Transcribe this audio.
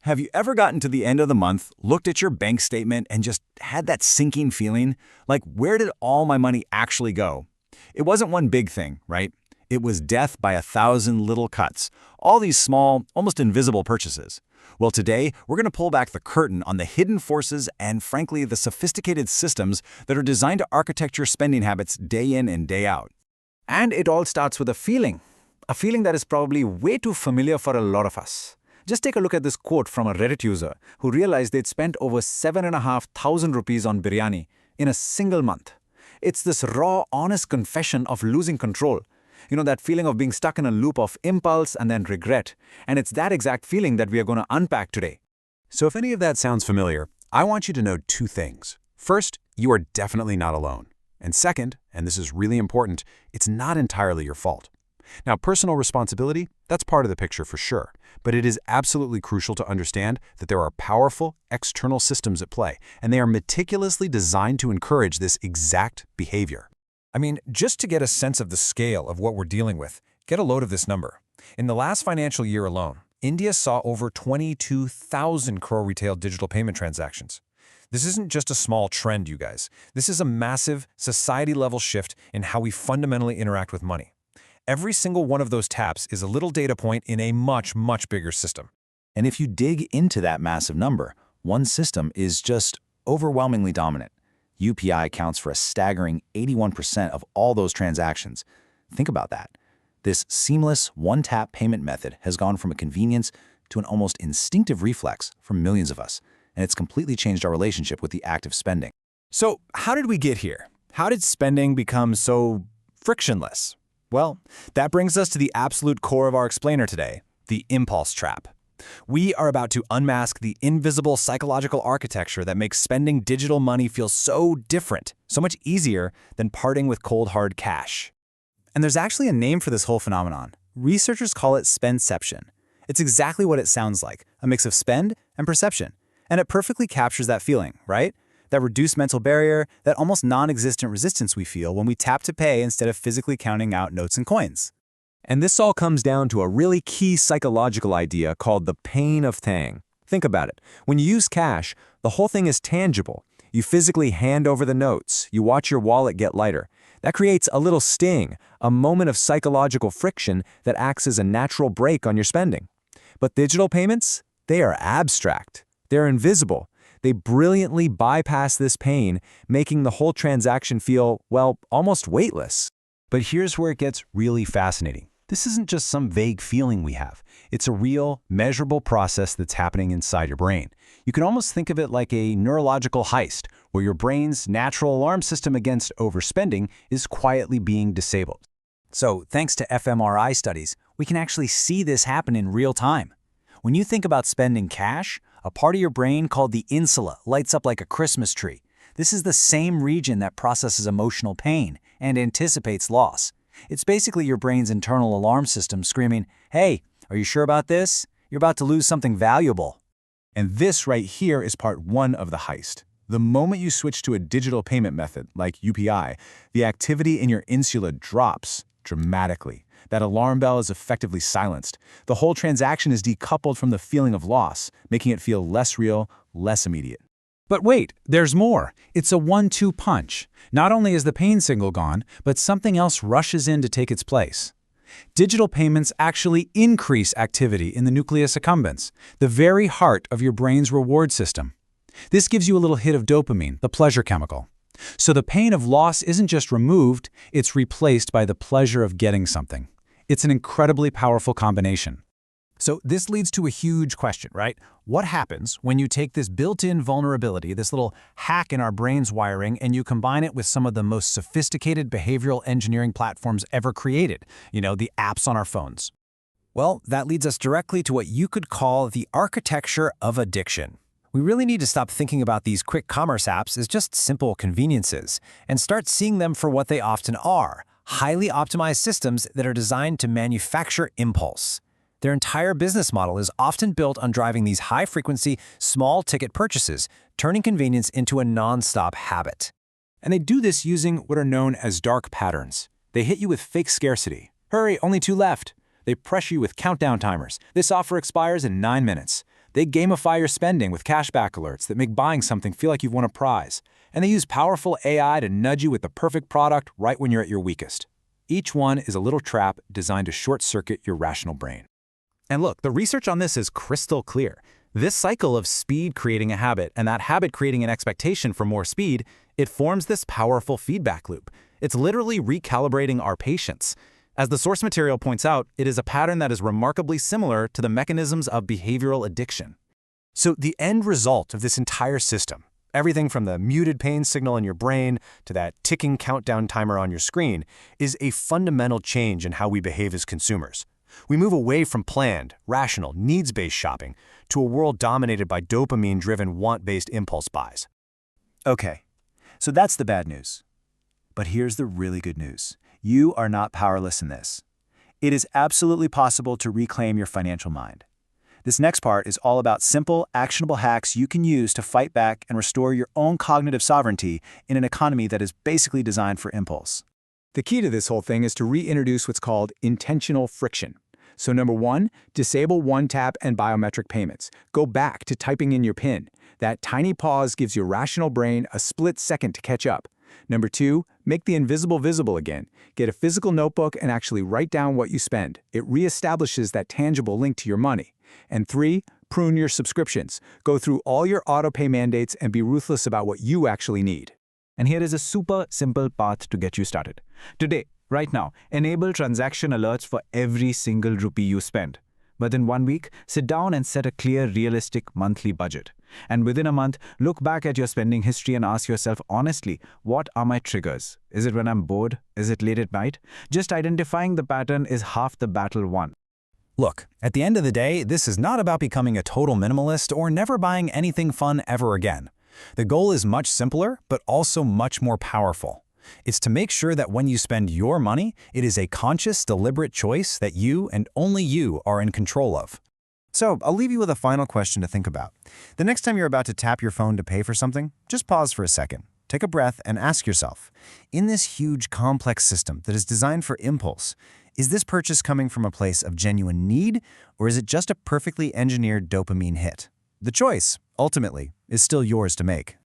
Have you ever gotten to the end of the month, looked at your bank statement, and just had that sinking feeling? Like, where did all my money actually go? It wasn't one big thing, right? It was death by 1,000 little cuts. All these small, almost invisible purchases. Well, today, we're going to pull back the curtain on the hidden forces and, frankly, the sophisticated systems that are designed to architect your spending habits day in and day out. And it all starts with a feeling that is probably way too familiar for a lot of us. Just take a look at this quote from a Reddit user who realized they'd spent over 7,500 rupees on biryani in a single month. It's this raw, honest confession of losing control. You know, that feeling of being stuck in a loop of impulse and then regret. And it's that exact feeling that we are going to unpack today. So if any of that sounds familiar, I want you to know two things. First, you are definitely not alone. And second, and this is really important, it's not entirely your fault. Now, personal responsibility, that's part of the picture for sure, but it is absolutely crucial to understand that there are powerful external systems at play, and they are meticulously designed to encourage this exact behavior. I mean, just to get a sense of the scale of what we're dealing with, get a load of this number. In the last financial year alone, India saw over 22,000 crore retail digital payment transactions. This isn't just a small trend, you guys. This is a massive, society-level shift in how we fundamentally interact with money. Every single one of those taps is a little data point in a much, much bigger system. And if you dig into that massive number, one system is just overwhelmingly dominant. UPI accounts for a staggering 81% of all those transactions. Think about that. This seamless, one-tap payment method has gone from a convenience to an almost instinctive reflex for millions of us, and it's completely changed our relationship with the act of spending. So, how did we get here? How did spending become so frictionless? Well, that brings us to the absolute core of our explainer today, the impulse trap. We are about to unmask the invisible psychological architecture that makes spending digital money feel so different, so much easier than parting with cold hard cash. And there's actually a name for this whole phenomenon. Researchers call it Spendception. It's exactly what it sounds like, a mix of spend and perception. And it perfectly captures that feeling, right? That reduced mental barrier, that almost non-existent resistance we feel when we tap to pay instead of physically counting out notes and coins. And this all comes down to a really key psychological idea called the pain of paying. Think about it. When you use cash, the whole thing is tangible. You physically hand over the notes. You watch your wallet get lighter. That creates a little sting, a moment of psychological friction that acts as a natural brake on your spending. But digital payments, they are abstract. They're invisible. They brilliantly bypass this pain, making the whole transaction feel, well, almost weightless. But here's where it gets really fascinating. This isn't just some vague feeling we have. It's a real, measurable process that's happening inside your brain. You can almost think of it like a neurological heist, where your brain's natural alarm system against overspending is quietly being disabled. So, thanks to fMRI studies, we can actually see this happen in real time. When you think about spending cash, a part of your brain called the insula lights up like a Christmas tree. This is the same region that processes emotional pain and anticipates loss. It's basically your brain's internal alarm system screaming, "Hey, are you sure about this? You're about to lose something valuable." And this right here is part one of the heist. The moment you switch to a digital payment method like UPI, the activity in your insula drops dramatically. That alarm bell is effectively silenced. The whole transaction is decoupled from the feeling of loss, making it feel less real, less immediate. But wait, there's more. It's a 1-2 punch. Not only is the pain signal gone, but something else rushes in to take its place. Digital payments actually increase activity in the nucleus accumbens, the very heart of your brain's reward system. This gives you a little hit of dopamine, the pleasure chemical. So the pain of loss isn't just removed, it's replaced by the pleasure of getting something. It's an incredibly powerful combination. So this leads to a huge question, right? What happens when you take this built-in vulnerability, this little hack in our brain's wiring, and you combine it with some of the most sophisticated behavioral engineering platforms ever created? You know, the apps on our phones. Well, that leads us directly to what you could call the architecture of addiction. We really need to stop thinking about these quick commerce apps as just simple conveniences and start seeing them for what they often are, highly optimized systems that are designed to manufacture impulse. Their entire business model is often built on driving these high-frequency, small-ticket purchases, turning convenience into a non-stop habit. And they do this using what are known as dark patterns. They hit you with fake scarcity. Hurry, only 2 left. They pressure you with countdown timers. This offer expires in 9 minutes. They gamify your spending with cashback alerts that make buying something feel like you've won a prize. And they use powerful AI to nudge you with the perfect product right when you're at your weakest. Each one is a little trap designed to short-circuit your rational brain. And look, the research on this is crystal clear. This cycle of speed creating a habit and that habit creating an expectation for more speed, it forms this powerful feedback loop. It's literally recalibrating our patience. As the source material points out, it is a pattern that is remarkably similar to the mechanisms of behavioral addiction. So the end result of this entire system, everything from the muted pain signal in your brain to that ticking countdown timer on your screen, is a fundamental change in how we behave as consumers. We move away from planned, rational, needs-based shopping to a world dominated by dopamine-driven, want-based impulse buys. Okay, so that's the bad news. But here's the really good news. You are not powerless in this. It is absolutely possible to reclaim your financial mind. This next part is all about simple, actionable hacks you can use to fight back and restore your own cognitive sovereignty in an economy that is basically designed for impulse. The key to this whole thing is to reintroduce what's called intentional friction. So number 1, disable one-tap and biometric payments. Go back to typing in your PIN. That tiny pause gives your rational brain a split second to catch up. Number 2, make the invisible visible again. Get a physical notebook and actually write down what you spend. It reestablishes that tangible link to your money. And 3, prune your subscriptions. Go through all your auto-pay mandates and be ruthless about what you actually need. And here is a super simple path to get you started. Today, right now, enable transaction alerts for every single rupee you spend. Within 1 week, sit down and set a clear, realistic monthly budget. And within a month, look back at your spending history and ask yourself honestly, what are my triggers? Is it when I'm bored? Is it late at night? Just identifying the pattern is half the battle won. Look, at the end of the day, this is not about becoming a total minimalist or never buying anything fun ever again. The goal is much simpler, but also much more powerful. It's to make sure that when you spend your money, it is a conscious, deliberate choice that you and only you are in control of. So, I'll leave you with a final question to think about. The next time you're about to tap your phone to pay for something, just pause for a second. Take a breath and ask yourself, in this huge, complex system that is designed for impulse, is this purchase coming from a place of genuine need, or is it just a perfectly engineered dopamine hit? The choice, ultimately, is still yours to make.